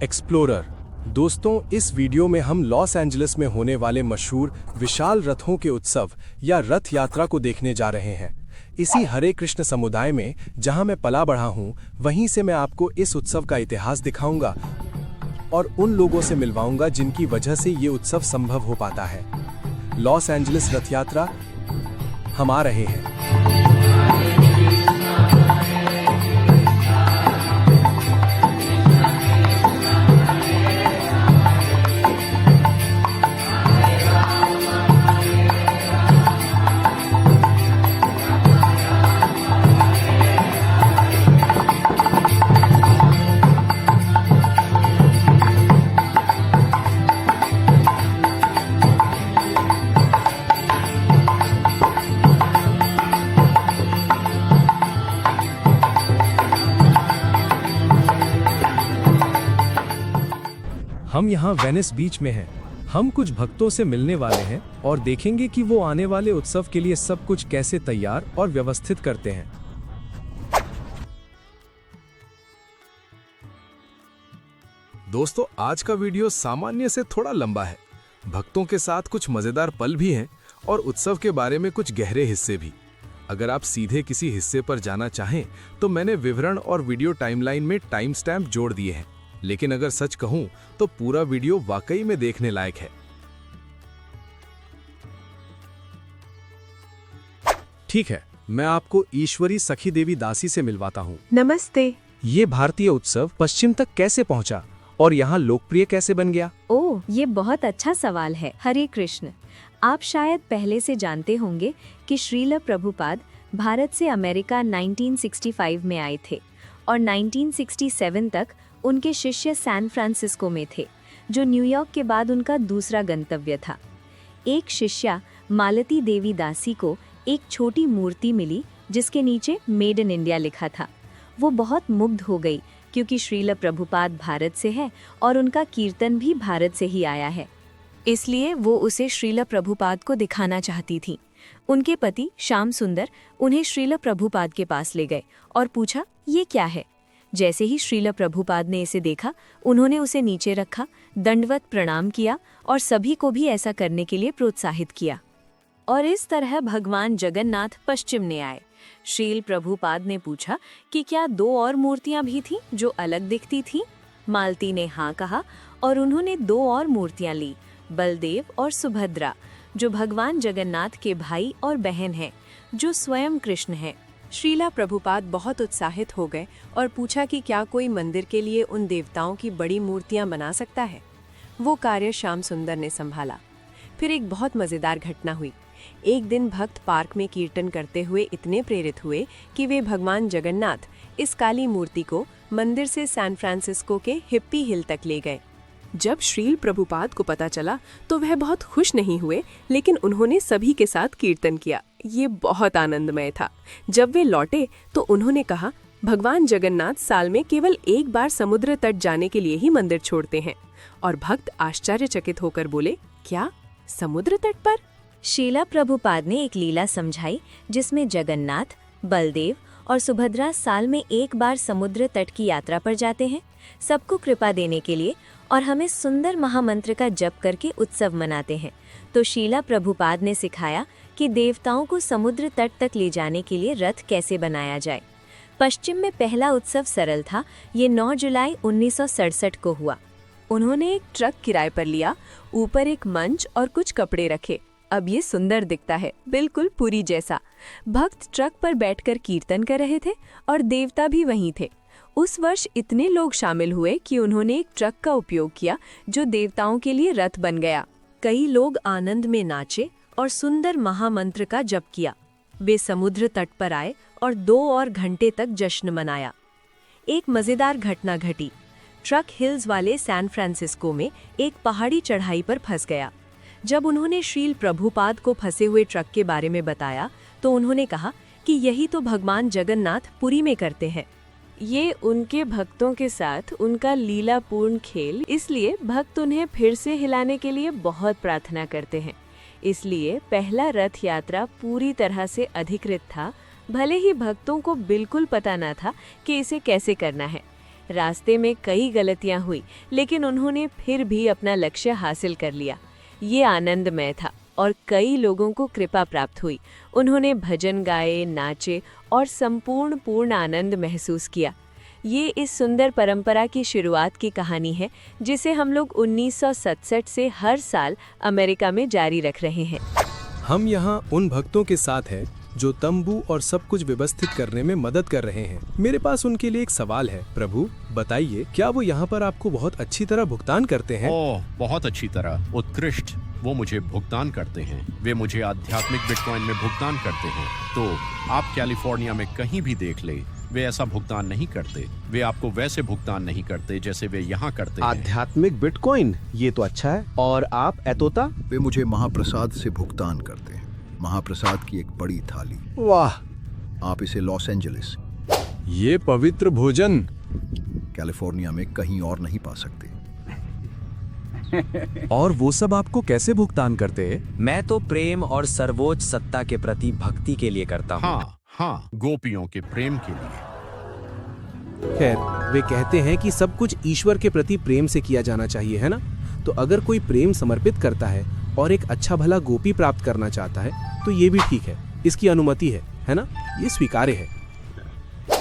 Explorer. दोस्तों, इस video में हम लॉस एंजलिस में होने वाले मशहूर विशाल रथों के उत्सव या रथ यात्रा को देखने जा रहे हैं। इसी हरे कृष्ण समुदाय में जहां मैं पला बढ़ा हूं, वहीं से मैं आपको इस उत्सव का इतिहास दिखाऊंगा और उन लोगों से मिलवाऊंगा जिनकी वजह से ये उत्सव संभव हो पाता है। लॉस एंजलिस रथ यात्रा, हम आ रहे हैं। हम यहाँ वेनिस बीच में हैं। हम कुछ भक्तों से मिलने वाले हैं और देखेंगे कि वो आने वाले उत्सव के लिए सब कुछ कैसे तैयार और व्यवस्थित करते हैं। दोस्तों, आज का वीडियो सामान्य से थोड़ा लंबा है। भक्तों के साथ कुछ मजेदार पल भी हैं और उत्सव के बारे में कुछ गहरे हिस्से भी। अगर आप सीधे किसी हिस्से पर जाना चाहें तो मैंने विवरण और वीडियो टाइमलाइन में टाइम स्टैम्प जोड़ दिए हैं, लेकिन अगर सच कहूं तो पूरा वीडियो वाकई में देखने लायक है। ठीक है, मैं आपको ईश्वरी सखी देवी दासी से मिलवाता हूं। नमस्ते। ये भारतीय उत्सव पश्चिम तक कैसे पहुंचा और यहाँ लोकप्रिय कैसे बन गया? ओह, ये बहुत अच्छा सवाल है। हरे कृष्ण। आप शायद पहले से जानते होंगे कि श्रील प्रभुपाद भारत से अमेरिका 1965 में आए थे और 1967 तक उनके शिष्य सैन फ्रांसिस्को में थे, जो न्यूयॉर्क के बाद उनका दूसरा गंतव्य था। एक शिष्या मालती देवी दासी को एक छोटी मूर्ति मिली जिसके नीचे मेड इन इंडिया लिखा था। वो बहुत मुग्ध हो गई क्योंकि श्रील प्रभुपाद भारत से है और उनका कीर्तन भी भारत से ही आया है, इसलिए वो उसे श्रील प्रभुपाद को दिखाना चाहती थी। उनके पति श्याम सुंदर उन्हें श्रील प्रभुपाद के पास ले गए और पूछा, ये क्या है? जैसे ही श्रील प्रभुपाद ने इसे देखा, उन्होंने उसे नीचे रखा, दंडवत प्रणाम किया और सभी को भी ऐसा करने के लिए प्रोत्साहित किया। और इस तरह भगवान जगन्नाथ पश्चिम ने आए। श्रील प्रभुपाद ने पूछा कि क्या 2 और मूर्तियां भी थीं जो अलग दिखती थीं? मालती ने हाँ कहा और उन्होंने 2 और मूर्तियां ली, बलदेव और सुभद्रा, जो भगवान जगन्नाथ के भाई और बहन हैं, जो स्वयं कृष्ण हैं। श्रीला प्रभुपाद बहुत उत्साहित हो गए और पूछा कि क्या कोई मंदिर के लिए उन देवताओं की बड़ी मूर्तियां बना सकता है। वो कार्य श्याम सुंदर ने संभाला। फिर एक बहुत मजेदार घटना हुई। एक दिन भक्त पार्क में कीर्तन करते हुए इतने प्रेरित हुए कि वे भगवान जगन्नाथ इस काली मूर्ति को मंदिर से सैन फ्रांसिस्को के हिप्पी हिल तक ले गए। जब श्रील प्रभुपाद को पता चला तो वह बहुत खुश नहीं हुए, लेकिन उन्होंने सभी के साथ कीर्तन किया। ये बहुत आनंदमय था। जब वे लौटे तो उन्होंने कहा, भगवान जगन्नाथ साल में केवल एक बार समुद्र तट जाने के लिए ही मंदिर छोड़ते हैं। और भक्त आश्चर्यचकित होकर बोले, क्या समुद्र तट पर? श्रीला प्रभुपाद ने एक लीला समझाई जिसमें जगन्नाथ, बलदेव और सुभद्रा साल में एक बार समुद्र तट की यात्रा पर जाते हैं, सबको कृपा देने के लिए और हमें सुंदर महामंत्र का जप करके उत्सव मनाते हैं। तो श्रीला प्रभुपाद ने सिखाया कि देवताओं को समुद्र तट तक ले जाने के लिए रथ कैसे बनाया जाए। पश्चिम में पहला उत्सव सरल था। ये 9 जुलाई 1967 को हुआ। उन्होंने एक ट्रक किराए पर लिया, ऊपर एक मंच और कुछ कपड़े रखे। अब ये सुंदर दिखता है, बिल्कुल पुरी जैसा। भक्त ट्रक पर बैठकर कीर्तन कर रहे थे और देवता भी वहीं थे। उस वर्ष इतने लोग शामिल हुए कि उन्होंने एक ट्रक का उपयोग किया जो देवताओं के लिए रथ बन गया। कई लोग आनंद में नाचे और सुंदर महामंत्र का जप किया। वे समुद्र तट पर आए और 2 और घंटे तक जश्न मनाया। एक मजेदार घटना घटी। ट्रक हिल्स वाले सैन फ्रांसिस्को में एक पहाड़ी चढ़ाई पर फंस गया। जब उन्होंने श्रील प्रभुपाद को फंसे हुए ट्रक के बारे में बताया तो उन्होंने कहा कि यही तो भगवान जगन्नाथ पुरी में करते हैं। ये उनके भक्तों के साथ उनका लीलापूर्ण खेल, इसलिए भक्त उन्हें फिर से हिलाने के लिए बहुत प्रार्थना करते हैं। इसलिए पहला रथ यात्रा पूरी तरह से अधिकृत था, भले ही भक्तों को बिल्कुल पता न था कि इसे कैसे करना है। रास्ते में कई गलतियां हुई, लेकिन उन्होंने फिर भी अपना लक्ष्य हासिल कर लिया। ये आनंदमय था और कई लोगों को कृपा प्राप्त हुई। उन्होंने भजन गाए, नाचे और पूर्ण आनंद महसूस किया। ये इस सुंदर परंपरा की शुरुआत की कहानी है, जिसे हम लोग 1967 से हर साल अमेरिका में जारी रख रहे हैं। हम यहाँ उन भक्तों के साथ हैं जो तंबू और सब कुछ व्यवस्थित करने में मदद कर रहे हैं। मेरे पास उनके लिए एक सवाल है। प्रभु बताइए, क्या वो यहाँ पर आपको बहुत अच्छी तरह भुगतान करते हैं? ओह, बहुत अच्छी तरह, उत्कृष्ट। वो मुझे भुगतान करते हैं। वे मुझे आध्यात्मिक बिटकॉइन में भुगतान करते हैं। तो आप कैलिफोर्निया में कहीं भी देख ले, वे ऐसा भुगतान नहीं करते। वे आपको वैसे भुगतान नहीं करते जैसे वे यहाँ करते हैं। आध्यात्मिक बिटकॉइन, ये तो अच्छा है। और आप एतोता? वे मुझे महाप्रसाद से भुगतान करते हैं। महाप्रसाद की एक बड़ी थाली। वाह, आप इसे लॉस एंजलिस, ये पवित्र भोजन कैलिफोर्निया में कहीं और नहीं पा सकते। और वो सब आपको कैसे भुगतान करते हैं? मैं तो प्रेम और सर्वोच्च सत्ता के प्रति भक्ति के लिए करता हूँ। हाँ, गोपियों के प्रेम के लिए। खैर, वे कहते हैं कि सब कुछ ईश्वर के प्रति प्रेम से किया जाना चाहिए, है ना? तो अगर कोई प्रेम समर्पित करता है और एक अच्छा भला गोपी प्राप्त करना चाहता है तो ये भी ठीक है, इसकी अनुमति है ना? ये स्वीकार्य है।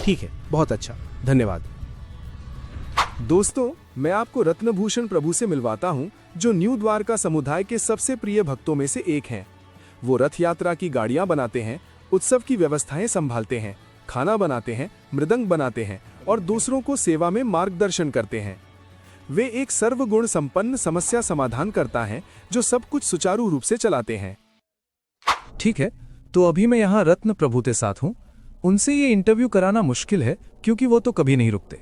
ठीक है, बहुत अच्छा, धन्यवाद। दोस्तों, मैं आपको रत्नभूषण प्रभु से मिलवाता हूँ, जो न्यू द्वारका समुदाय के सबसे प्रिय भक्तों में से एक हैं। वो रथ यात्रा की गाड़ियाँ बनाते हैं, उत्सव की व्यवस्थाएं संभालते हैं, खाना बनाते हैं, मृदंग बनाते हैं और दूसरों को सेवा में मार्गदर्शन करते हैं। वे एक सर्वगुण संपन्न समस्या समाधान करता है जो सब कुछ सुचारू रूप से चलाते हैं। ठीक है, तो अभी मैं यहाँ रत्न प्रभु के साथ हूँ। उनसे ये इंटरव्यू कराना मुश्किल है क्योंकि वो तो कभी नहीं रुकते।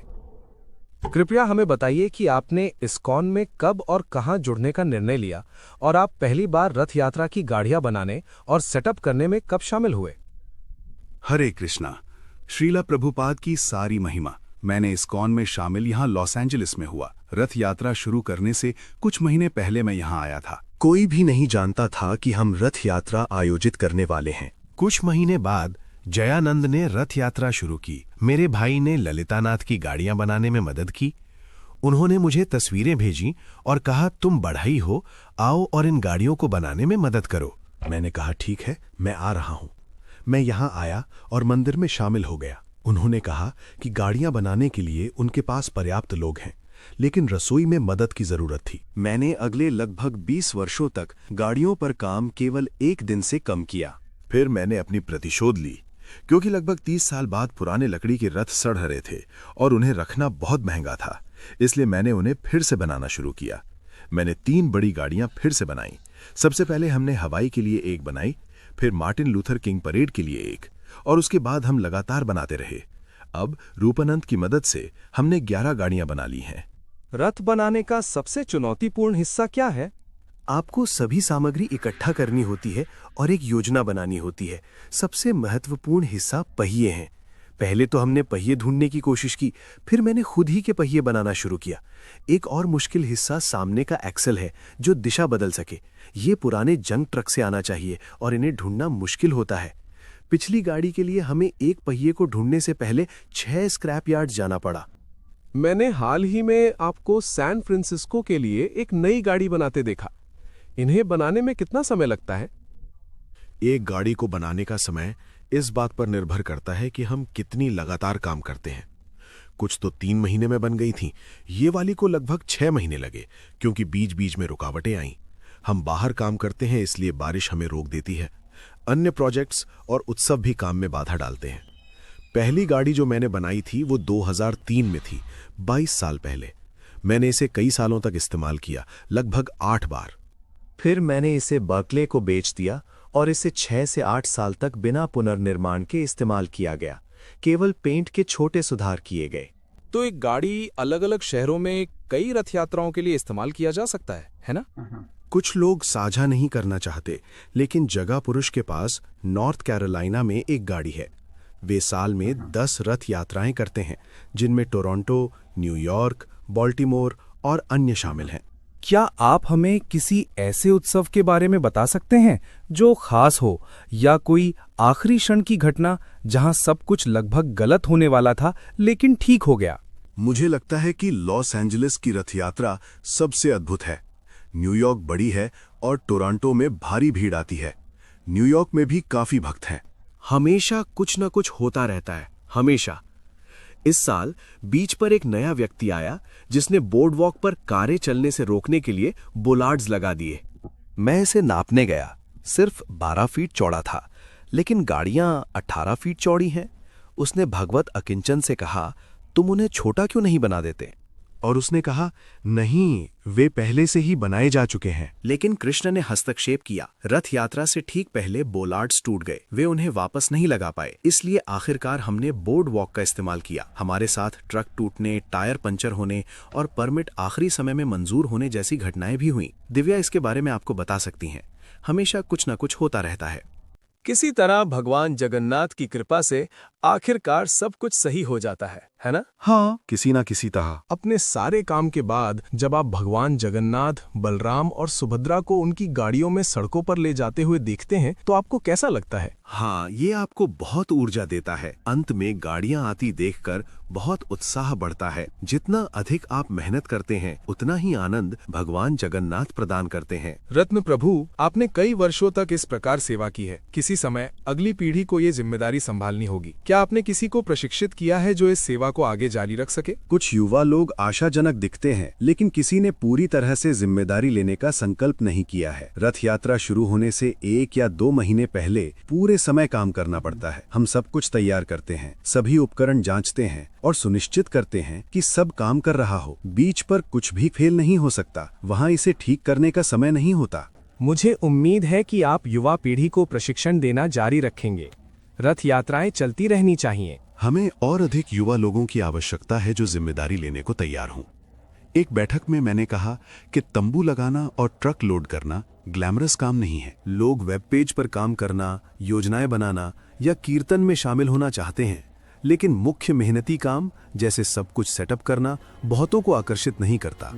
कृपया हमें बताइए कि आपने इस्कॉन में कब और कहां जुड़ने का निर्णय लिया और आप पहली बार रथ यात्रा की गाड़ियां बनाने और सेटअप करने में कब शामिल हुए? हरे कृष्णा। श्रीला प्रभुपाद की सारी महिमा। मैंने इस्कॉन में शामिल यहाँ लॉस एंजलिस में हुआ। रथ यात्रा शुरू करने से कुछ महीने पहले मैं यहाँ आया था। कोई भी नहीं जानता था कि हम रथ यात्रा आयोजित करने वाले हैं। कुछ महीने बाद जयानंद ने रथ यात्रा शुरू की। मेरे भाई ने ललितानाथ की गाड़ियां बनाने में मदद की। उन्होंने मुझे तस्वीरें भेजी और कहा, तुम बढ़ई हो, आओ और इन गाड़ियों को बनाने में मदद करो। मैंने कहा, ठीक है, मैं आ रहा हूं। मैं यहां आया और मंदिर में शामिल हो गया। उन्होंने कहा कि गाड़ियां बनाने के लिए उनके पास पर्याप्त लोग हैं, लेकिन रसोई में मदद की जरूरत थी। मैंने अगले लगभग 20 वर्षों तक गाड़ियों पर काम केवल एक दिन से कम किया। फिर मैंने अपनी प्रतिशोध ली, क्योंकि लगभग 30 साल बाद पुराने लकड़ी के रथ सड़ रहे थे और उन्हें रखना बहुत महंगा था। इसलिए मैंने उन्हें फिर से बनाना शुरू किया। मैंने 3 बड़ी गाड़ियां फिर से बनाई। सबसे पहले हमने हवाई के लिए एक बनाई, फिर मार्टिन लूथर किंग परेड के लिए एक, और उसके बाद हम लगातार बनाते रहे। अब रूपानंद की मदद से हमने 11 गाड़ियां बना ली हैं। रथ बनाने का सबसे चुनौतीपूर्ण हिस्सा क्या है? आपको सभी सामग्री इकट्ठा करनी होती है और एक योजना बनानी होती है। सबसे महत्वपूर्ण हिस्सा पहिए हैं। पहले तो हमने पहिए ढूंढने की कोशिश की, फिर मैंने खुद ही के पहिए बनाना शुरू किया। एक और मुश्किल हिस्सा सामने का एक्सल है, जो दिशा बदल सके। ये पुराने जंग ट्रक से आना चाहिए और इन्हें ढूंढना मुश्किल होता है। पिछली गाड़ी के लिए हमें एक पहिए को ढूंढने से पहले 6 स्क्रैप यार्ड जाना पड़ा। मैंने हाल ही में आपको सैन फ्रांसिस्को के लिए एक नई गाड़ी बनाते देखा। इन्हें बनाने में कितना समय लगता है? एक गाड़ी को बनाने का समय इस बात पर निर्भर करता है कि हम कितनी लगातार काम करते हैं। कुछ तो 3 महीने में बन गई थी। ये वाली को लगभग 6 महीने लगे, क्योंकि बीच बीच में रुकावटें आईं। हम बाहर काम करते हैं, इसलिए बारिश हमें रोक देती है। अन्य प्रोजेक्ट्स और उत्सव भी काम में बाधा डालते हैं। पहली गाड़ी जो मैंने बनाई थी वो 2003 में थी, 22 साल पहले। मैंने इसे कई सालों तक इस्तेमाल किया, लगभग 8 बार। फिर मैंने इसे बर्कले को बेच दिया और इसे 6 से 8 साल तक बिना पुनर्निर्माण के इस्तेमाल किया गया। केवल पेंट के छोटे सुधार किए गए। तो एक गाड़ी अलग अलग शहरों में कई रथ यात्राओं के लिए इस्तेमाल किया जा सकता है ना? कुछ लोग साझा नहीं करना चाहते, लेकिन जगह पुरुष के पास नॉर्थ कैरोलिना में एक गाड़ी है। वे साल में 10 रथ यात्राएं करते हैं, जिनमें टोरंटो, न्यूयॉर्क, बाल्टीमोर और अन्य शामिल हैं। क्या आप हमें किसी ऐसे उत्सव के बारे में बता सकते हैं जो खास हो, या कोई आखिरी क्षण की घटना जहां सब कुछ लगभग गलत होने वाला था लेकिन ठीक हो गया? मुझे लगता है कि लॉस एंजलिस की रथ यात्रा सबसे अद्भुत है। न्यूयॉर्क बड़ी है और टोरंटो में भारी भीड़ आती है। न्यूयॉर्क में भी काफी भक्त हैं। हमेशा कुछ न कुछ होता रहता है, हमेशा। इस साल बीच पर एक नया व्यक्ति आया जिसने बोर्डवॉक पर कारें चलने से रोकने के लिए बोलार्ड्स लगा दिए। मैं इसे नापने गया, सिर्फ 12 फीट चौड़ा था, लेकिन गाड़ियां 18 फीट चौड़ी हैं। उसने भगवत अकिंचन से कहा, तुम उन्हें छोटा क्यों नहीं बना देते? और उसने कहा, नहीं, वे पहले से ही बनाए जा चुके हैं। लेकिन कृष्ण ने हस्तक्षेप किया। रथ यात्रा से ठीक पहले बोलार्ड्स टूट गए, वे उन्हें वापस नहीं लगा पाए। इसलिए आखिरकार हमने बोर्ड वॉक का इस्तेमाल किया। हमारे साथ ट्रक टूटने, टायर पंचर होने और परमिट आखिरी समय में मंजूर होने जैसी घटनाएं भी हुई। दिव्या इसके बारे में आपको बता सकती हैं। हमेशा कुछ न कुछ होता रहता है। किसी तरह भगवान जगन्नाथ की कृपा से आखिरकार सब कुछ सही हो जाता है ना? हाँ, किसी ना किसी तरह। अपने सारे काम के बाद जब आप भगवान जगन्नाथ, बलराम और सुभद्रा को उनकी गाड़ियों में सड़कों पर ले जाते हुए देखते हैं तो आपको कैसा लगता है? हाँ, ये आपको बहुत ऊर्जा देता है। अंत में गाड़ियां आती देखकर बहुत उत्साह बढ़ता है। जितना अधिक आप मेहनत करते हैं उतना ही आनंद भगवान जगन्नाथ प्रदान करते हैं। रत्न प्रभु, आपने कई वर्षों तक इस प्रकार सेवा की है। किसी समय अगली पीढ़ी को ये जिम्मेदारी संभालनी होगी। क्या आपने किसी को प्रशिक्षित किया है जो इस सेवा को आगे जारी रख सके? कुछ युवा लोग आशाजनक दिखते हैं, लेकिन किसी ने पूरी तरह से जिम्मेदारी लेने का संकल्प नहीं किया है। रथ यात्रा शुरू होने से 1 या 2 महीने पहले पूरे समय काम करना पड़ता है। हम सब कुछ तैयार करते हैं, सभी उपकरण जांचते हैं और सुनिश्चित करते हैं कि सब काम कर रहा हो। बीच पर कुछ भी फेल नहीं हो सकता। वहाँ इसे ठीक करने का समय नहीं होता। मुझे उम्मीद है कि आप युवा पीढ़ी को प्रशिक्षण देना जारी रखेंगे। रथ यात्राएं चलती रहनी चाहिए। हमें और अधिक युवा लोगों की आवश्यकता है जो जिम्मेदारी लेने को तैयार हों। एक बैठक में मैंने कहा कि तंबू लगाना और ट्रक लोड करना ग्लैमरस काम नहीं है। लोग वेब पेज पर काम करना, योजनाएं बनाना या कीर्तन में शामिल होना चाहते हैं, लेकिन मुख्य मेहनती काम जैसे सब कुछ सेटअप करना बहुतों को आकर्षित नहीं करता।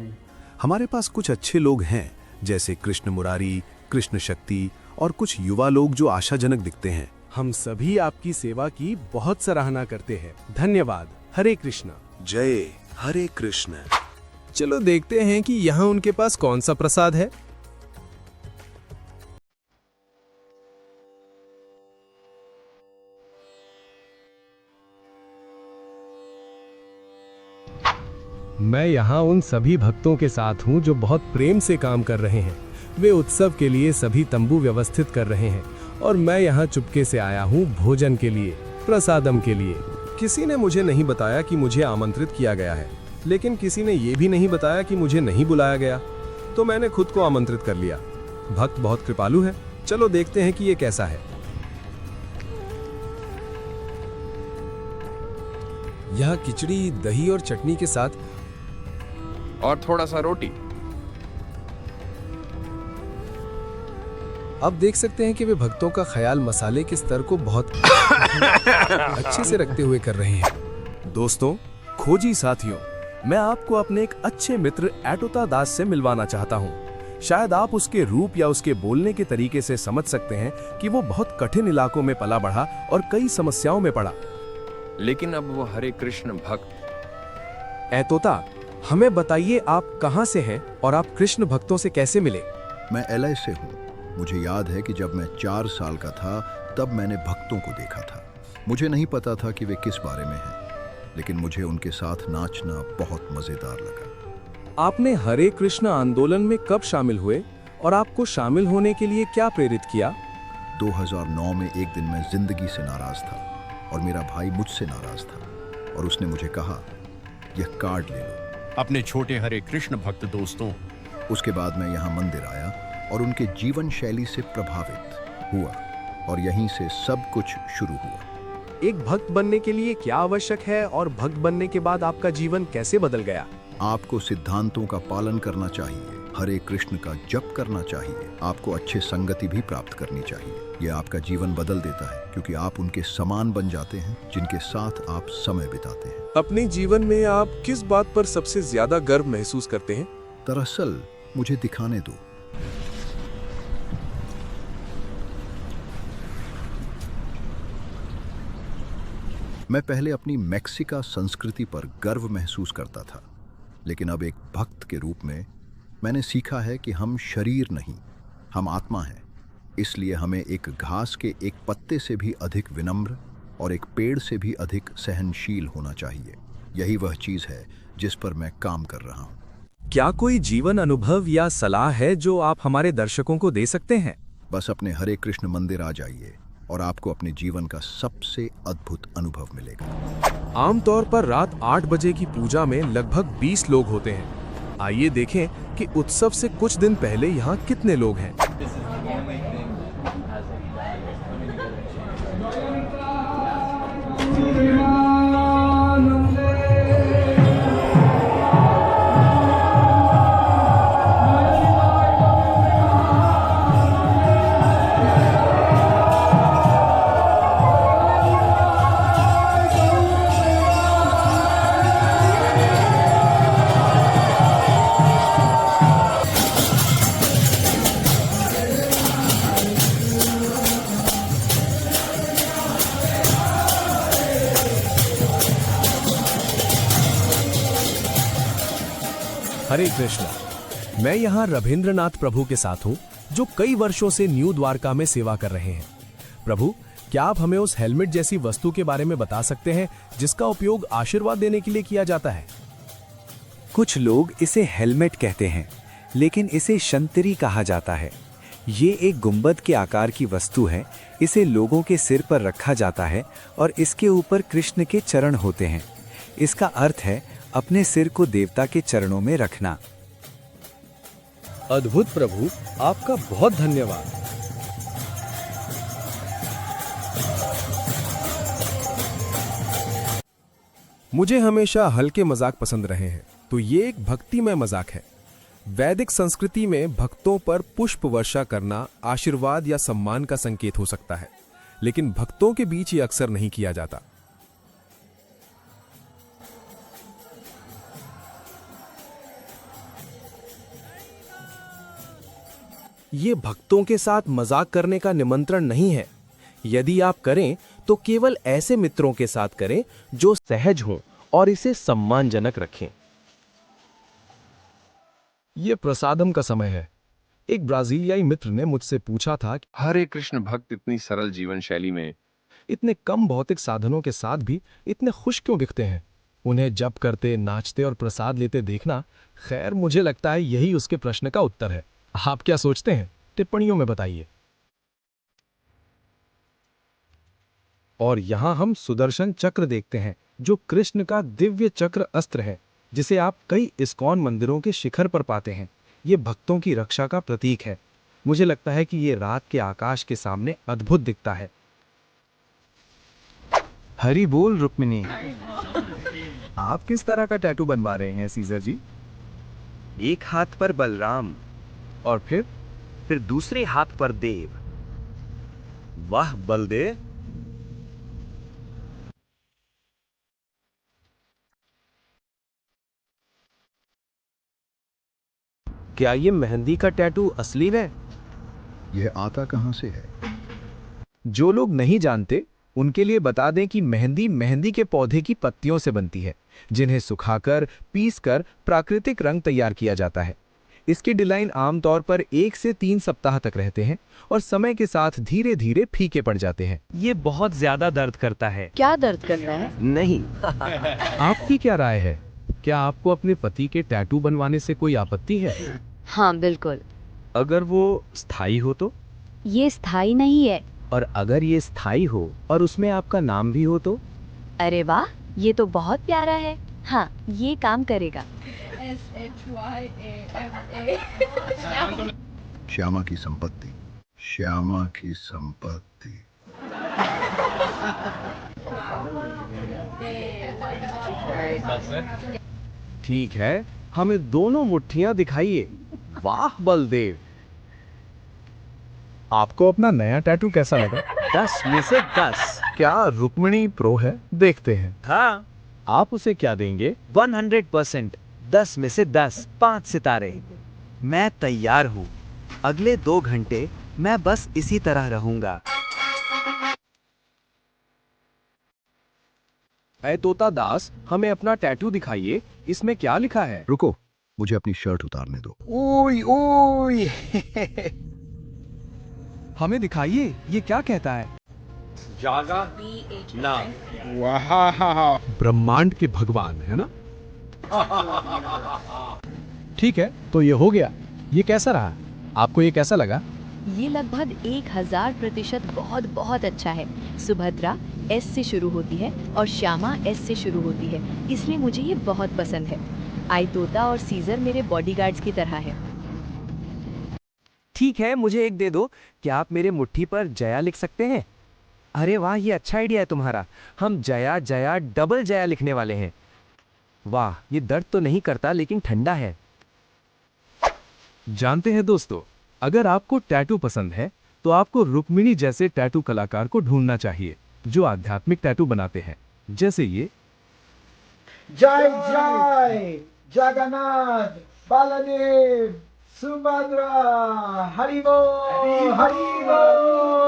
हमारे पास कुछ अच्छे लोग हैं जैसे कृष्ण मुरारी, कृष्ण शक्ति और कुछ युवा लोग जो आशाजनक दिखते हैं। हम सभी आपकी सेवा की बहुत सराहना करते हैं। धन्यवाद। हरे कृष्ण। जय हरे कृष्ण। चलो देखते हैं कि यहाँ उनके पास कौन सा प्रसाद है। मैं यहाँ उन सभी भक्तों के साथ हूँ जो बहुत प्रेम से काम कर रहे हैं। वे उत्सव के लिए सभी तंबू व्यवस्थित कर रहे हैं और मैं यहाँ चुपके से आया हूँ भोजन के लिए, प्रसादम के लिए। किसी ने मुझे नहीं बताया कि मुझे आमंत्रित किया गया है, लेकिन किसी ने ये भी नहीं बताया कि मुझे नहीं बुलाया गया, तो मैंने खुद को आमंत्रित कर लिया। भक्त बहुत कृपालु है। चलो देखते हैं कि ये कैसा है। यह खिचड़ी दही और चटनी के साथ और थोड़ा सा रोटी। अब देख सकते हैं कि वे भक्तों का ख्याल मसाले के स्तर को बहुत अच्छे से रखते हुए कर रहे हैं। दोस्तों, खोजी साथियों, मैं आपको अपने एक अच्छे मित्र एटोता दास से मिलवाना चाहता हूँ। शायद आप उसके रूप या उसके बोलने के तरीके से समझ सकते हैं कि वो बहुत कठिन इलाकों में पला बढ़ा और कई समस्याओं में पड़ा। लेकिन अब वो हरे कृष्ण भक्त। एतोता, हमें बताइए आप कहाँ से हैं और आप कृष्ण भक्तों से कैसे मिले? मैं LA से हूँ। मुझे याद है कि जब मैं 4 साल का था तब मैंने भक्तों को देखा था। मुझे नहीं पता था कि वे किस बारे में हैं, लेकिन मुझे उनके साथ नाचना बहुत मजेदार लगा। आपने हरे कृष्ण आंदोलन में कब शामिल हुए और आपको शामिल होने के लिए क्या प्रेरित किया? 2009 में एक दिन मैं जिंदगी से नाराज था और मेरा भाई मुझसे नाराज था और उसने मुझे कहा, यह कार्ड ले लो। अपने छोटे हरे कृष्ण भक्त दोस्तों, उसके बाद मैं यहाँ मंदिर आया और उनके जीवन शैली से प्रभावित हुआ और यहीं से सब कुछ शुरू हुआ। एक भक्त बनने के लिए क्या आवश्यक है और भक्त बनने के बाद आपका जीवन कैसे बदल गया? आपको सिद्धांतों का पालन करना चाहिए, हरे कृष्ण का जप करना चाहिए, आपको अच्छे संगति भी प्राप्त करनी चाहिए। यह आपका जीवन बदल देता है क्योंकि आप उनके समान बन जाते हैं जिनके साथ आप समय बिताते हैं। अपने जीवन में आप किस बात पर सबसे ज्यादा गर्व महसूस करते हैं? दरअसल मुझे दिखाने दो। मैं पहले अपनी मैक्सिका संस्कृति पर गर्व महसूस करता था, लेकिन अब एक भक्त के रूप में मैंने सीखा है कि हम शरीर नहीं, हम आत्मा हैं। इसलिए हमें एक घास के एक पत्ते से भी अधिक विनम्र और एक पेड़ से भी अधिक सहनशील होना चाहिए। यही वह चीज़ है जिस पर मैं काम कर रहा हूँ। क्या कोई जीवन अनुभव या सलाह है जो आप हमारे दर्शकों को दे सकते हैं? बस अपने हरे कृष्ण मंदिर आ जाइए और आपको अपने जीवन का सबसे अद्भुत अनुभव मिलेगा। आमतौर पर रात 8 बजे की पूजा में लगभग 20 लोग होते हैं। आइए देखें कि उत्सव से कुछ दिन पहले यहाँ कितने लोग हैं। हरे कृष्ण। मैं यहाँ रविंद्रनाथ प्रभु के साथ हूँ, जो कई वर्षों से न्यू द्वारका में सेवा कर रहे हैं। प्रभु, क्या आप हमें उस हेलमेट जैसी वस्तु के बारे में बता सकते हैं जिसका उपयोग आशीर्वाद देने के लिए किया जाता है? कुछ लोग इसे हेलमेट कहते हैं, लेकिन इसे शंतरी कहा जाता है। ये एक गुंबद के आकार की वस्तु है। इसे लोगों के सिर पर रखा जाता है और इसके ऊपर कृष्ण के चरण होते हैं। इसका अर्थ है अपने सिर को देवता के चरणों में रखना। अद्भुत प्रभु, आपका बहुत धन्यवाद। मुझे हमेशा हल्के मजाक पसंद रहे हैं, तो ये एक भक्तिमय मजाक है। वैदिक संस्कृति में भक्तों पर पुष्प वर्षा करना आशीर्वाद या सम्मान का संकेत हो सकता है, लेकिन भक्तों के बीच ये अक्सर नहीं किया जाता। ये भक्तों के साथ मजाक करने का निमंत्रण नहीं है। यदि आप करें तो केवल ऐसे मित्रों के साथ करें जो सहज हों और इसे सम्मानजनक रखें। ये प्रसादम का समय है। एक ब्राजीलियाई मित्र ने मुझसे पूछा था कि हरे कृष्ण भक्त इतनी सरल जीवन शैली में इतने कम भौतिक साधनों के साथ भी इतने खुश क्यों दिखते हैं? उन्हें जप करते, नाचते और प्रसाद लेते देखना, खैर मुझे लगता है यही उसके प्रश्न का उत्तर है। आप क्या सोचते हैं? टिप्पणियों में बताइए। और यहां हम सुदर्शन चक्र देखते हैं, जो कृष्ण का दिव्य चक्र अस्त्र है, जिसे आप कई इस्कॉन मंदिरों के शिखर पर पाते हैं। ये भक्तों की रक्षा का प्रतीक है। मुझे लगता है कि ये रात के आकाश के सामने अद्भुत दिखता है। हरि बोल रुक्मिणी। आप किस तरह का टैटू बनवा रहे हैं सीजर जी? एक हाथ पर बलराम और फिर दूसरे हाथ पर देव। वाह बलदेव। क्या ये मेहंदी का टैटू असली है? यह आता कहाँ से है? जो लोग नहीं जानते उनके लिए बता दें कि मेहंदी के पौधे की पत्तियों से बनती है, जिन्हें सुखाकर, पीसकर प्राकृतिक रंग तैयार किया जाता है। इसके डिजाइन आमतौर पर 1 से 3 सप्ताह तक रहते हैं और समय के साथ धीरे धीरे फीके पड़ जाते हैं। ये बहुत ज्यादा दर्द करता है। क्या दर्द करता है? नहीं। आपकी क्या राय है? क्या आपको अपने पति के टैटू बनवाने से कोई आपत्ति है? हाँ बिल्कुल। अगर वो स्थायी हो तो? ये स्थायी नहीं है। और अगर ये स्थायी हो और उसमें आपका नाम भी हो तो? अरे वाह, ये तो बहुत प्यारा है। हाँ, ये काम करेगा। श्यामा की संपत्ति, श्यामा की संपत्ति। ठीक है, हमें दोनों मुट्ठियां दिखाइए। वाह बलदेव, आपको अपना नया टैटू कैसा लगा? 10 में से 10। क्या रुक्मिणी प्रो है? देखते हैं। हाँ, आप उसे क्या देंगे? 100%। 10 में से 10, 5 सितारे। मैं तैयार हूँ। अगले 2 घंटे मैं बस इसी तरह रहूंगा। ऐ तोता दास, हमें अपना टैटू दिखाइए, इसमें क्या लिखा है? रुको, मुझे अपनी शर्ट उतारने दो। ओए ओए हमें दिखाइए, ये क्या कहता है? जागा ना। वाह, ब्रह्मांड के भगवान है ना? ठीक है, तो ये हो गया। ये कैसा रहा? आपको ये कैसा लगा? ये लगभग 1000% बहुत बहुत अच्छा है। सुभद्रा एस से शुरू होती है और श्यामा एस से शुरू होती है, इसलिए मुझे ये बहुत पसंद है। आई तोता और सीजर मेरे बॉडीगार्ड्स की तरह है। ठीक है, मुझे एक दे दो। क्या आप मेरे मुट्ठी पर जया लिख सकते हैं? अरे वाह, ये अच्छा आइडिया है तुम्हारा। हम जया जया डबल जया लिखने वाले हैं। वाह, ये दर्द तो नहीं करता लेकिन ठंडा है। जानते हैं दोस्तों, अगर आपको टैटू पसंद है तो आपको रुक्मिणी जैसे टैटू कलाकार को ढूंढना चाहिए जो आध्यात्मिक टैटू बनाते हैं, जैसे ये। जय जय जगन्नाथ बलदेव सुभद्रा, हरि बोल हरि बोल।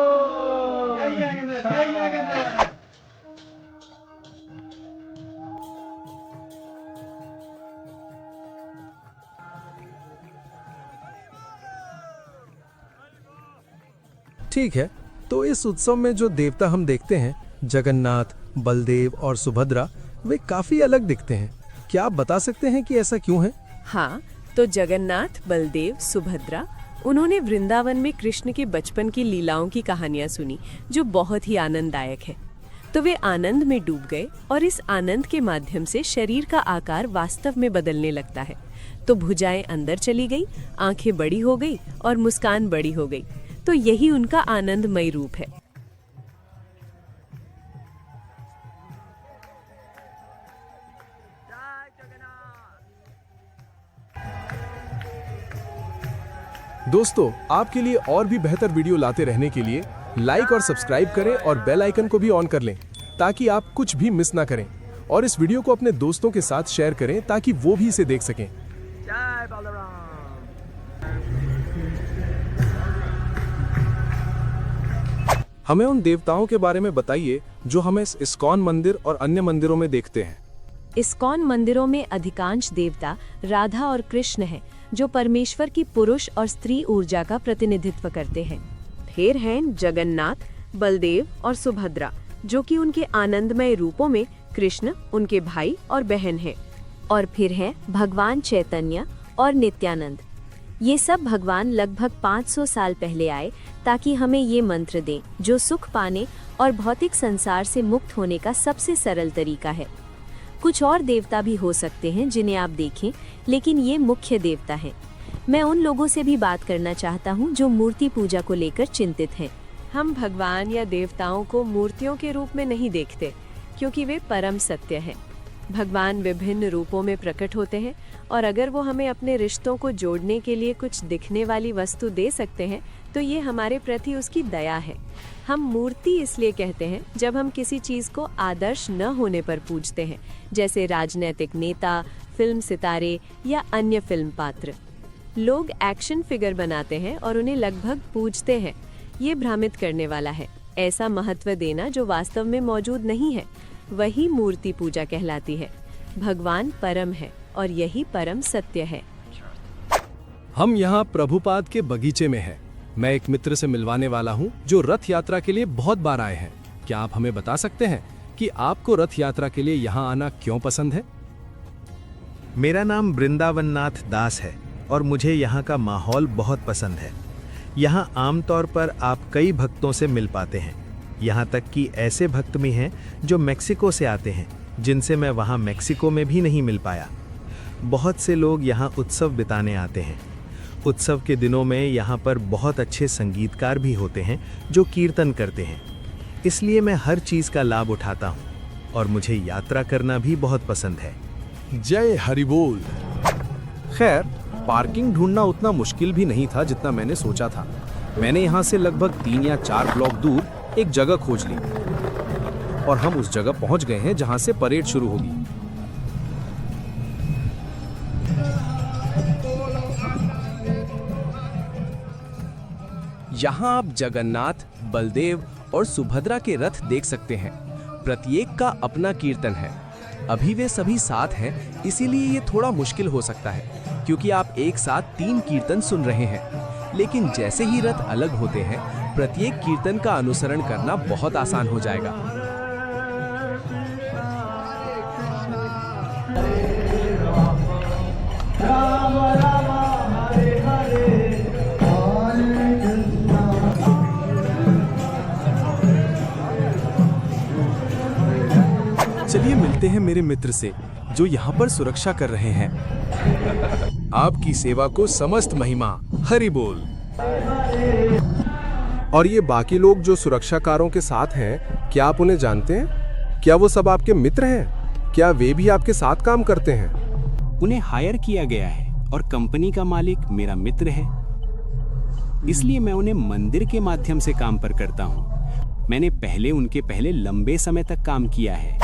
ठीक है, तो इस उत्सव में जो देवता हम देखते हैं, जगन्नाथ, बलदेव और सुभद्रा, वे काफी अलग दिखते हैं। क्या आप बता सकते हैं कि ऐसा क्यों है? हाँ, तो जगन्नाथ, बलदेव, सुभद्रा, उन्होंने वृंदावन में कृष्ण के बचपन की लीलाओं की कहानियां सुनी जो बहुत ही आनंददायक है। तो वे आनंद में डूब गए और इस आनंद के माध्यम से शरीर का आकार वास्तव में बदलने लगता है। तो भुजाएं अंदर चली गई, आंखें बड़ी हो गई और मुस्कान बड़ी हो गई। तो यही उनका आनंदमय रूप है। दोस्तों, आपके लिए और भी बेहतर वीडियो लाते रहने के लिए लाइक और सब्सक्राइब करें और बेल आइकन को भी ऑन कर लें ताकि आप कुछ भी मिस ना करें। और इस वीडियो को अपने दोस्तों के साथ शेयर करें ताकि वो भी इसे देख सकें। जय बलराम। हमें उन देवताओं के बारे में बताइए जो हमें इस इस्कॉन मंदिर और अन्य मंदिरों में देखते हैं। इस्कॉन मंदिरों में अधिकांश देवता राधा और कृष्ण हैं, जो परमेश्वर की पुरुष और स्त्री ऊर्जा का प्रतिनिधित्व करते हैं। फिर हैं जगन्नाथ, बलदेव और सुभद्रा, जो कि उनके आनंदमय रूपों में कृष्ण, उनके भाई और बहन हैं। और फिर हैं भगवान चैतन्य और नित्यानंद। ये सब भगवान लगभग 500 साल पहले आए ताकि हमें ये मंत्र दें जो सुख पाने और भौतिक संसार से मुक्त होने का सबसे सरल तरीका है। कुछ और देवता भी हो सकते हैं जिन्हें आप देखें, लेकिन ये मुख्य देवता हैं। मैं उन लोगों से भी बात करना चाहता हूँ जो मूर्ति पूजा को लेकर चिंतित हैं। हम भगवान या देवताओं को मूर्तियों के रूप में नहीं देखते, क्योंकि वे परम सत्य हैं। भगवान विभिन्न रूपों में प्रकट होते हैं और अगर वो हमें अपने रिश्तों को जोड़ने के लिए कुछ दिखने वाली वस्तु दे सकते हैं तो ये हमारे प्रति उसकी दया है। हम मूर्ति इसलिए कहते हैं जब हम किसी चीज़ को आदर्श न होने पर पूजते हैं, जैसे राजनीतिक नेता, फिल्म सितारे या अन्य फिल्म पात्र। लोग एक्शन फिगर बनाते हैं और उन्हें लगभग पूजते हैं। ये भ्रमित करने वाला है। ऐसा महत्व देना जो वास्तव में मौजूद नहीं है, वही मूर्ति पूजा कहलाती है। भगवान परम है और यही परम सत्य है। हम यहाँ प्रभुपाद के बगीचे में हैं। मैं एक मित्र से मिलवाने वाला हूँ जो रथ यात्रा के लिए बहुत बार आए हैं। क्या आप हमें बता सकते हैं कि आपको रथ यात्रा के लिए यहाँ आना क्यों पसंद है? मेरा नाम वृंदावननाथ दास है और मुझे यहाँ का माहौल बहुत पसंद है। यहाँ आमतौर पर आप कई भक्तों से मिल पाते हैं। यहाँ तक कि ऐसे भक्त भी हैं जो मेक्सिको से आते हैं, जिनसे मैं वहाँ मेक्सिको में भी नहीं मिल पाया। बहुत से लोग यहाँ उत्सव बिताने आते हैं। उत्सव के दिनों में यहाँ पर बहुत अच्छे संगीतकार भी होते हैं जो कीर्तन करते हैं। इसलिए मैं हर चीज़ का लाभ उठाता हूँ और मुझे यात्रा करना भी बहुत पसंद है। जय हरि बोल। खैर, पार्किंग ढूंढना उतना मुश्किल भी नहीं था जितना मैंने सोचा था। मैंने यहाँ से लगभग 3 या 4 ब्लॉक दूर एक जगह खोज ली और हम उस जगह पहुंच गए हैं जहां से परेड शुरू होगी। यहाँ आप जगन्नाथ, बलदेव और सुभद्रा के रथ देख सकते हैं। प्रत्येक का अपना कीर्तन है। अभी वे सभी साथ हैं, इसीलिए ये थोड़ा मुश्किल हो सकता है, क्योंकि आप एक साथ 3 कीर्तन सुन रहे हैं। लेकिन जैसे ही रथ अलग होते हैं, प्रत्येक कीर्तन का अनुसरण करना बहुत आसान हो जाएगा। चलिए मिलते हैं मेरे मित्र से, जो यहाँ पर सुरक्षा कर रहे हैं। आपकी सेवा को समस्त महिमा, हरि बोल। और ये बाकी लोग जो सुरक्षाकारों के साथ हैं, क्या आप उन्हें जानते हैं? क्या वो सब आपके मित्र हैं? क्या वे भी आपके साथ काम करते हैं? उन्हें हायर किया गया है और कंपनी का मालिक मेरा मित्र है, इसलिए मैं उन्हें मंदिर के माध्यम से काम पर करता हूँ। मैंने पहले उनके पहले लंबे समय तक काम किया है।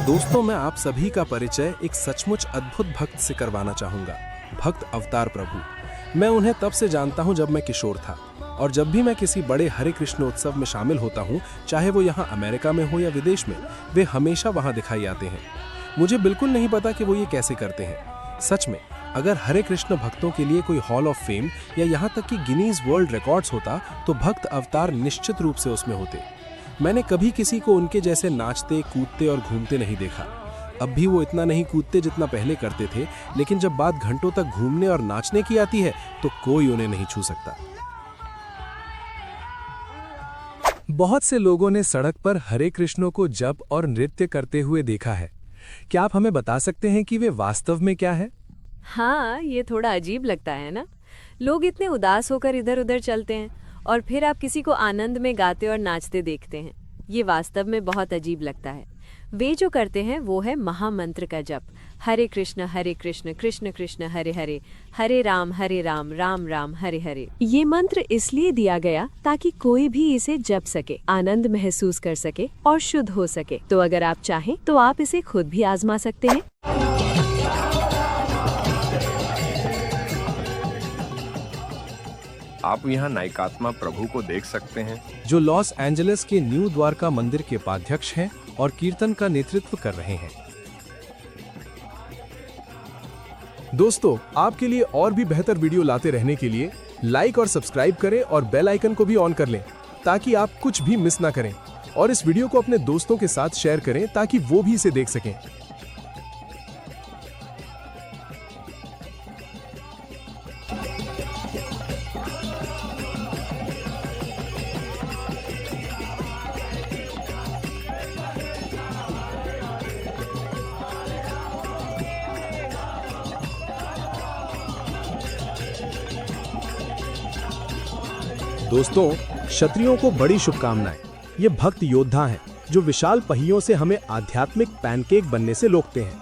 दोस्तों, मैं आप सभी का परिचय एक सचमुच अद्भुत भक्त से करवाना चाहूंगा, भक्त अवतार प्रभु। मैं उन्हें तब से जानता हूं जब मैं किशोर था, और जब भी मैं किसी बड़े हरे कृष्ण उत्सव में शामिल होता हूं, चाहे वो यहाँ अमेरिका में हो या विदेश में, वे हमेशा वहां दिखाई आते हैं। मुझे बिल्कुल नहीं पता कि वो ये कैसे करते हैं। सच में, अगर हरे कृष्ण भक्तों के लिए कोई हॉल ऑफ फेम या यहाँ तक कि गिनीज वर्ल्ड रिकॉर्ड्स होता, तो भक्त अवतार निश्चित रूप से उसमें होते। मैंने कभी किसी को उनके जैसे नाचते, कूदते और घूमते नहीं देखा। अब भी वो इतना नहीं कूदते जितना पहले करते थे, लेकिन जब बात घंटों तक घूमने और नाचने की आती है, तो कोई उन्हें नहीं छू सकता। बहुत से लोगों ने सड़क पर हरे कृष्णों को जप और नृत्य करते हुए देखा है। क्या आप हमें बता सकते हैं कि वे वास्तव में क्या है? हाँ, ये थोड़ा अजीब लगता है ना। लोग इतने उदास होकर इधर उधर चलते हैं और फिर आप किसी को आनंद में गाते और नाचते देखते हैं। ये वास्तव में बहुत अजीब लगता है। वे जो करते हैं वो है महामंत्र का जप, हरे कृष्ण कृष्ण कृष्ण हरे हरे, हरे राम राम राम हरे हरे। ये मंत्र इसलिए दिया गया ताकि कोई भी इसे जप सके, आनंद महसूस कर सके और शुद्ध हो सके। तो अगर आप चाहें तो आप इसे खुद भी आजमा सकते हैं। आप यहाँ नायकात्मा प्रभु को देख सकते हैं, जो लॉस एंजलिस के न्यू द्वारका मंदिर के उपाध्यक्ष हैं और कीर्तन का नेतृत्व कर रहे हैं। दोस्तों, आपके लिए और भी बेहतर वीडियो लाते रहने के लिए लाइक और सब्सक्राइब करें और बेल आइकन को भी ऑन कर लें, ताकि आप कुछ भी मिस ना करें। और इस वीडियो को अपने दोस्तों के साथ शेयर करें ताकि वो भी इसे देख सकें। दोस्तों, क्षत्रियों को बड़ी शुभकामनाएं। ये भक्त योद्धा हैं जो विशाल पहियों से हमें आध्यात्मिक पैनकेक बनने से रोकते हैं।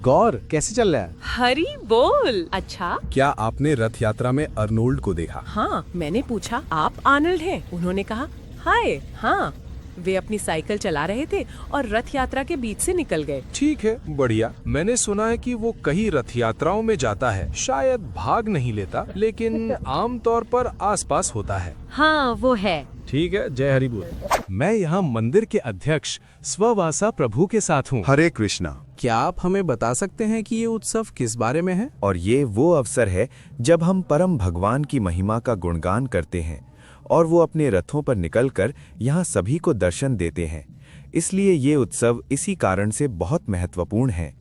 गौर, कैसे चल रहा है? हरी बोल। अच्छा, क्या आपने रथ यात्रा में अर्नोल्ड को देखा? हाँ, मैंने पूछा आप आर्नल्ड हैं? उन्होंने कहा हाय। हाँ, वे अपनी साइकिल चला रहे थे और रथ यात्रा के बीच से निकल गए। ठीक है, बढ़िया। मैंने सुना है कि वो कई रथ यात्राओं में जाता है, शायद भाग नहीं लेता, लेकिन आमतौर पर आसपास होता है। हाँ, वो है। ठीक है, जय हरि बोल। मैं यहाँ मंदिर के अध्यक्ष स्ववासा प्रभु के साथ हूँ। हरे कृष्णा। क्या आप हमें बता सकते हैं कि ये उत्सव किस बारे में है? और ये वो अवसर है जब हम परम भगवान की महिमा का गुणगान करते हैं और वो अपने रथों पर निकलकर यहाँ सभी को दर्शन देते हैं। इसलिए ये उत्सव इसी कारण से बहुत महत्वपूर्ण है।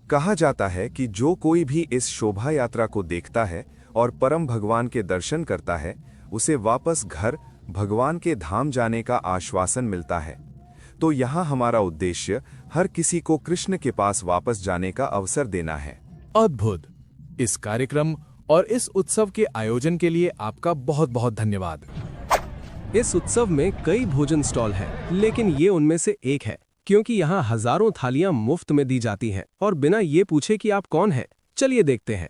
कहा जाता है कि जो कोई भी इस शोभा यात्रा को देखता है और परम भगवान के दर्शन करता है, उसे वापस घर भगवान के धाम जाने का आश्वासन मिलता है। तो यहाँ हमारा उद्देश्य हर किसी को कृष्ण के पास वापस जाने का अवसर देना है। अद्भुत। इस कार्यक्रम और इस उत्सव के आयोजन के लिए आपका बहुत बहुत धन्यवाद। इस उत्सव में कई भोजन स्टॉल हैं, लेकिन ये उनमें से एक है, क्योंकि यहाँ हजारों थालियां मुफ्त में दी जाती हैं और बिना ये पूछे कि आप कौन हैं। चलिए देखते हैं।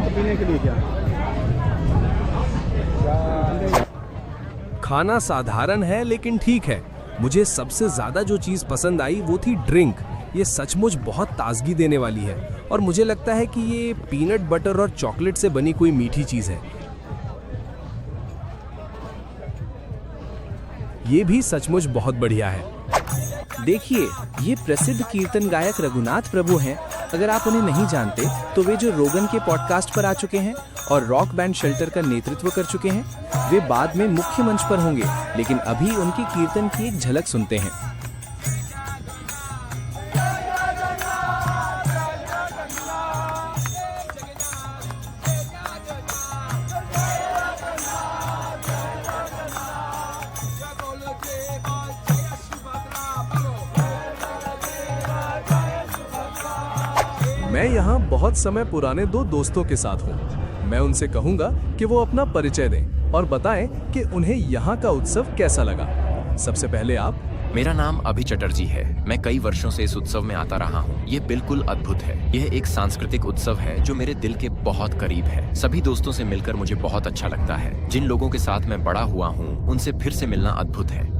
पीने के लिए क्या? खाना साधारण है लेकिन ठीक है। मुझे सबसे ज्यादा जो चीज पसंद आई वो थी ड्रिंक। ये सचमुच बहुत ताजगी देने वाली है और मुझे लगता है कि ये पीनट बटर और चॉकलेट से बनी कोई मीठी चीज है। ये भी सचमुच बहुत बढ़िया है। देखिए, ये प्रसिद्ध कीर्तन गायक रघुनाथ प्रभु हैं। अगर आप उन्हें नहीं जानते तो वे जो रोगन के पॉडकास्ट पर आ चुके हैं और रॉक बैंड शेल्टर का नेतृत्व कर चुके हैं, वे बाद में मुख्य मंच पर होंगे, लेकिन अभी उनके कीर्तन की एक झलक सुनते हैं। मैं यहाँ बहुत समय पुराने दो दोस्तों के साथ हूँ। मैं उनसे कहूँगा कि वो अपना परिचय दें और बताएं कि उन्हें यहाँ का उत्सव कैसा लगा। सबसे पहले आप। मेरा नाम अभि चटर्जी है। मैं कई वर्षों से इस उत्सव में आता रहा हूँ। ये बिल्कुल अद्भुत है। यह एक सांस्कृतिक उत्सव है जो मेरे दिल के बहुत करीब है। सभी दोस्तों से मिलकर मुझे बहुत अच्छा लगता है। जिन लोगों के साथ मैं बड़ा हुआ हूँ उनसे फिर से मिलना अद्भुत है।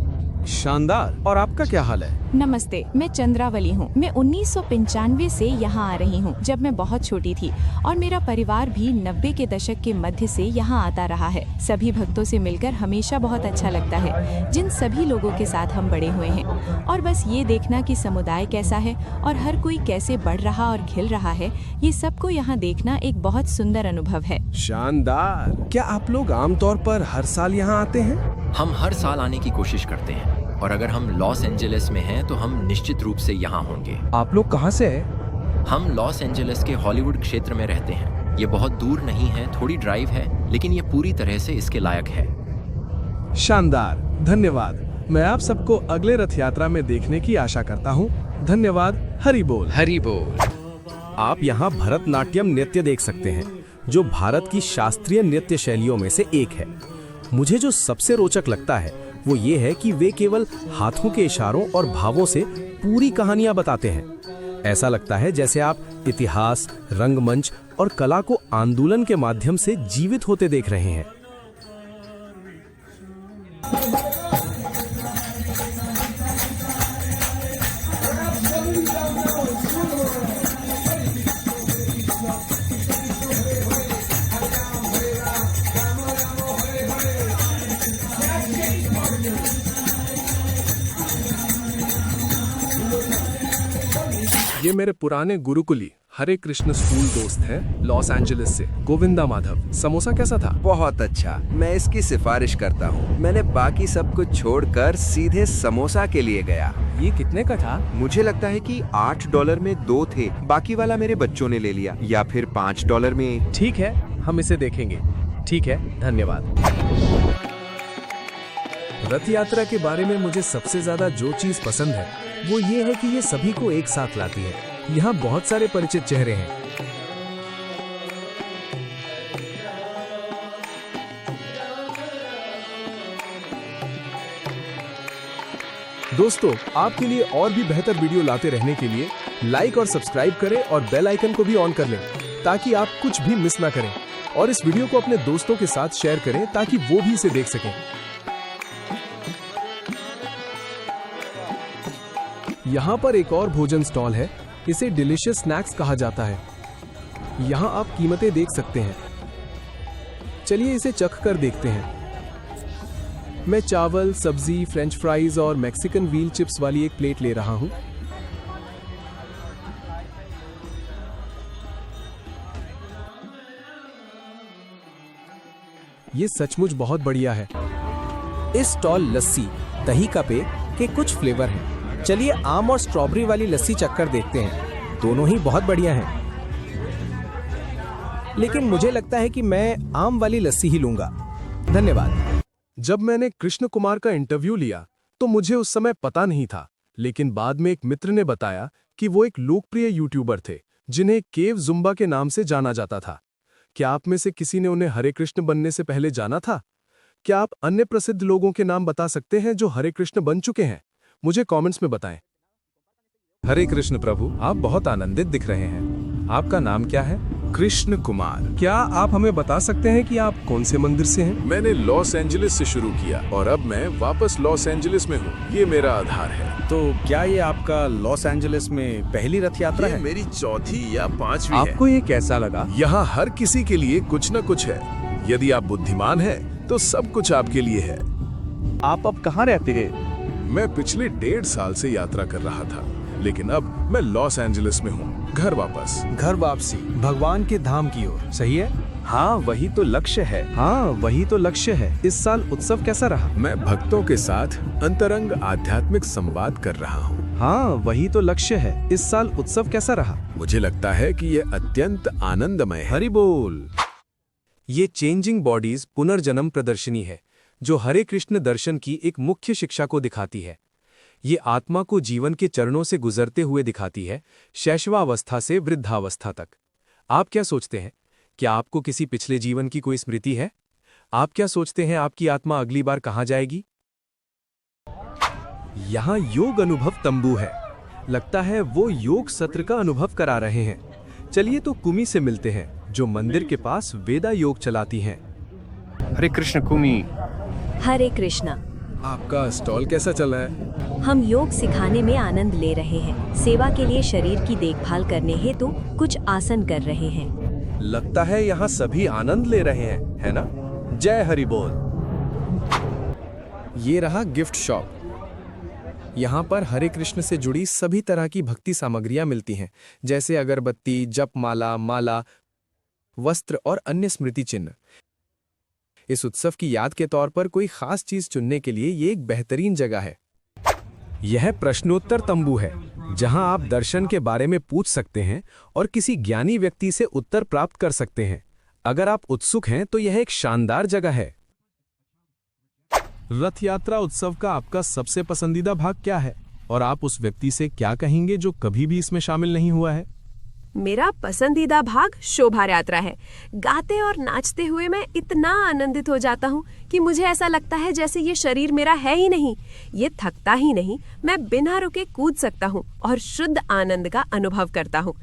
शानदार। और आपका क्या हाल है? नमस्ते, मैं चंद्रावली हूँ। मैं 1995 से यहाँ आ रही हूँ, जब मैं बहुत छोटी थी, और मेरा परिवार भी 90 के दशक के मध्य से यहाँ आता रहा है। सभी भक्तों से मिलकर हमेशा बहुत अच्छा लगता है, जिन सभी लोगों के साथ हम बड़े हुए हैं। और बस ये देखना कि समुदाय कैसा है और हर कोई कैसे बढ़ रहा और खिल रहा है, ये सबको यहाँ देखना एक बहुत सुंदर अनुभव है। शानदार। क्या आप लोग आमतौर पर हर साल यहाँ आते हैं? हम हर साल आने की कोशिश करते हैं, और अगर हम लॉस एंजलिस में हैं तो हम निश्चित रूप से यहाँ होंगे। आप लोग कहाँ से हैं? हम लॉस एंजलिस के हॉलीवुड क्षेत्र में रहते हैं। ये बहुत दूर नहीं है, थोड़ी ड्राइव है, लेकिन ये पूरी तरह से इसके लायक है। शानदार, धन्यवाद। मैं आप सबको अगले रथ यात्रा में देखने की आशा करता हूँ। धन्यवाद। हरि बोल। हरि बोल। आप यहाँ भरतनाट्यम नृत्य देख सकते हैं, जो भारत की शास्त्रीय नृत्य शैलियों में से एक है। मुझे जो सबसे रोचक लगता है वो ये है कि वे केवल हाथों के इशारों और भावों से पूरी कहानियां बताते हैं। ऐसा लगता है जैसे आप इतिहास, रंगमंच और कला को आंदोलन के माध्यम से जीवित होते देख रहे हैं। ये मेरे पुराने गुरुकुली हरे कृष्ण स्कूल दोस्त हैं लॉस एंजलिस से, गोविंदा माधव। समोसा कैसा था? बहुत अच्छा। मैं इसकी सिफारिश करता हूँ। मैंने बाकी सब कुछ छोड़कर सीधे समोसा के लिए गया। ये कितने का था? मुझे लगता है कि $8 में 2 थे। बाकी वाला मेरे बच्चों ने ले लिया, या फिर $5 में। ठीक है, हम इसे देखेंगे। ठीक है, धन्यवाद। रथ यात्रा के बारे में मुझे सबसे ज्यादा जो चीज पसंद है वो ये है कि ये सभी को एक साथ लाती है। यहाँ बहुत सारे परिचित चेहरे हैं। दोस्तों, आपके लिए और भी बेहतर वीडियो लाते रहने के लिए लाइक और सब्सक्राइब करें और बेल आइकन को भी ऑन कर लें, ताकि आप कुछ भी मिस ना करें। और इस वीडियो को अपने दोस्तों के साथ शेयर करें ताकि वो भी इसे देख सकें। यहाँ पर एक और भोजन स्टॉल है। इसे डिलीशियस स्नैक्स कहा जाता है। यहाँ आप कीमतें देख सकते हैं। चलिए इसे चख कर देखते हैं। मैं चावल, सब्जी, फ्रेंच फ्राइज और मैक्सिकन व्हील चिप्स वाली एक प्लेट ले रहा हूँ। ये सचमुच बहुत बढ़िया है। इस स्टॉल लस्सी, दही का पेय के कुछ फ्लेवर हैं। चलिए आम और स्ट्रॉबेरी वाली लस्सी चक्कर देखते हैं। दोनों ही बहुत बढ़िया हैं। लेकिन मुझे लगता है कि मैं आम वाली लस्सी ही लूंगा। धन्यवाद। जब मैंने कृष्ण कुमार का इंटरव्यू लिया तो मुझे उस समय पता नहीं था, लेकिन बाद में एक मित्र ने बताया कि वो एक लोकप्रिय यूट्यूबर थे जिन्हें केव जुम्बा के नाम से जाना जाता था। क्या आप में से किसी ने उन्हें हरे कृष्ण बनने से पहले जाना था? क्या आप अन्य प्रसिद्ध लोगों के नाम बता सकते हैं जो हरे कृष्ण बन चुके हैं? मुझे कमेंट्स में बताएं। हरे कृष्ण प्रभु, आप बहुत आनंदित दिख रहे हैं। आपका नाम क्या है? कृष्ण कुमार। क्या आप हमें बता सकते हैं कि आप कौन से मंदिर से हैं? मैंने लॉस एंजलिस से शुरू किया और अब मैं वापस लॉस एंजलिस में हूँ। ये मेरा आधार है। तो क्या ये आपका लॉस एंजलिस में पहली रथ यात्रा है? मेरी चौथी या पांचवी है। आपको ये कैसा लगा? यहाँ हर किसी के लिए कुछ न कुछ है। यदि आप बुद्धिमान हैं, तो सब कुछ आपके लिए है। आप अब कहाँ रहते हैं? मैं पिछले 1.5 साल से यात्रा कर रहा था, लेकिन अब मैं लॉस एंजलिस में हूँ। घर वापस। घर वापसी भगवान के धाम की ओर, सही है? हाँ, वही तो लक्ष्य है। इस साल उत्सव कैसा रहा? मैं भक्तों के साथ अंतरंग आध्यात्मिक संवाद कर रहा हूँ। हाँ, वही तो लक्ष्य है। इस साल उत्सव कैसा रहा? मुझे लगता है कि ये अत्यंत आनंदमय है। हरि बोल। ये चेंजिंग बॉडीज पुनर्जन्म प्रदर्शनी है जो हरे कृष्ण दर्शन की एक मुख्य शिक्षा को दिखाती है। ये आत्मा को जीवन के चरणों से गुजरते हुए दिखाती है, शैशवावस्था से वृद्धावस्था तक। आप क्या सोचते हैं? क्या आपको किसी पिछले जीवन की कोई स्मृति है? आप क्या सोचते हैं आपकी आत्मा अगली बार कहाँ जाएगी? यहाँ योग अनुभव तंबू है। लगता है वो योग सत्र का अनुभव करा रहे हैं। चलिए तो कुमी से मिलते हैं जो मंदिर के पास वेदा योग चलाती हैं। हरे कृष्ण कुमी। हरे कृष्णा। आपका स्टॉल कैसा चल रहा है? हम योग सिखाने में आनंद ले रहे हैं। सेवा के लिए शरीर की देखभाल करने हेतु कुछ आसन कर रहे हैं। लगता है यहाँ सभी आनंद ले रहे हैं, है ना? जय हरि बोल। ये रहा गिफ्ट शॉप। यहाँ पर हरे कृष्ण से जुड़ी सभी तरह की भक्ति सामग्रियाँ मिलती हैं, जैसे अगरबत्ती, जपमाला, माला, वस्त्र और अन्य स्मृति चिन्ह। इस उत्सव की याद के तौर पर कोई खास चीज चुनने के लिए ये एक बेहतरीन जगह है। यह प्रश्नोत्तर तंबू है जहां आप दर्शन के बारे में पूछ सकते हैं और किसी ज्ञानी व्यक्ति से उत्तर प्राप्त कर सकते हैं। अगर आप उत्सुक हैं तो यह एक शानदार जगह है। रथ यात्रा उत्सव का आपका सबसे पसंदीदा भाग क्या है और आप उस व्यक्ति से क्या कहेंगे जो कभी भी इसमें शामिल नहीं हुआ है? मेरा पसंदीदा भाग शोभा यात्रा है। गाते और नाचते हुए मैं इतना आनंदित हो जाता हूँ कि मुझे ऐसा लगता है जैसे ये शरीर मेरा है ही नहीं। ये थकता ही नहीं, मैं बिना रुके कूद सकता हूँ और शुद्ध आनंद का अनुभव करता हूँ।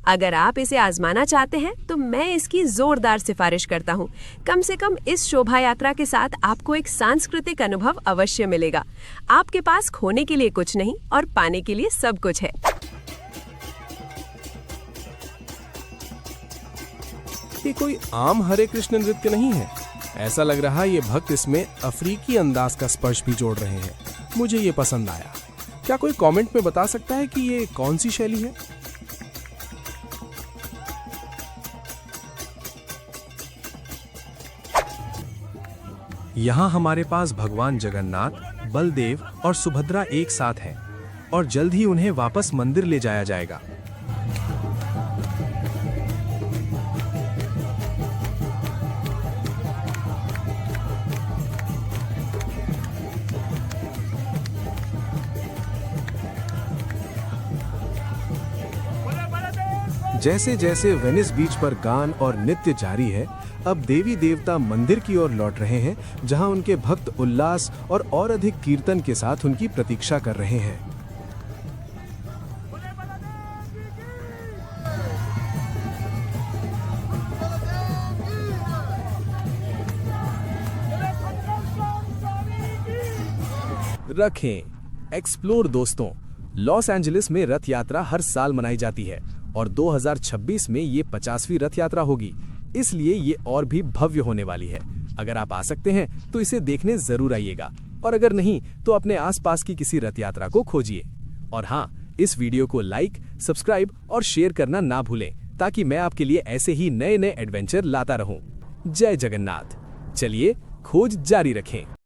अगर आप इसे आजमाना चाहते हैं तो मैं इसकी जोरदार सिफारिश करता हूँ। कम से कम इस शोभा यात्रा के साथ आपको एक सांस्कृतिक अनुभव अवश्य मिलेगा। आपके पास खोने के लिए कुछ नहीं और पाने के लिए सब कुछ है। ये कोई आम हरे कृष्ण नृत्य नहीं है। ऐसा लग रहा है ये भक्त इसमें अफ्रीकी अंदाज का स्पर्श भी जोड़ रहे हैं। मुझे ये पसंद आया। क्या कोई कमेंट में बता सकता है कि ये कौन सी शैली है? यहाँ हमारे पास भगवान जगन्नाथ, बलदेव और सुभद्रा एक साथ हैं और जल्द ही उन्हें वापस मंदिर ले जाया जाएगा। जैसे जैसे वेनिस बीच पर गान और नृत्य जारी है, अब देवी देवता मंदिर की ओर लौट रहे हैं जहां उनके भक्त उल्लास और अधिक कीर्तन के साथ उनकी प्रतीक्षा कर रहे हैं। रखें एक्सप्लोर दोस्तों। लॉस एंजलिस में रथ यात्रा हर साल मनाई जाती है और 2026 में ये 50वीं रथ यात्रा होगी, इसलिए ये और भी भव्य होने वाली है। अगर आप आ सकते हैं तो इसे देखने जरूर आइएगा और अगर नहीं तो अपने आसपास की किसी रथ यात्रा को खोजिए। और हाँ, इस वीडियो को लाइक, सब्सक्राइब और शेयर करना ना भूलें ताकि मैं आपके लिए ऐसे ही नए नए एडवेंचर लाता रहूं। जय जगन्नाथ। चलिए खोज जारी रखें।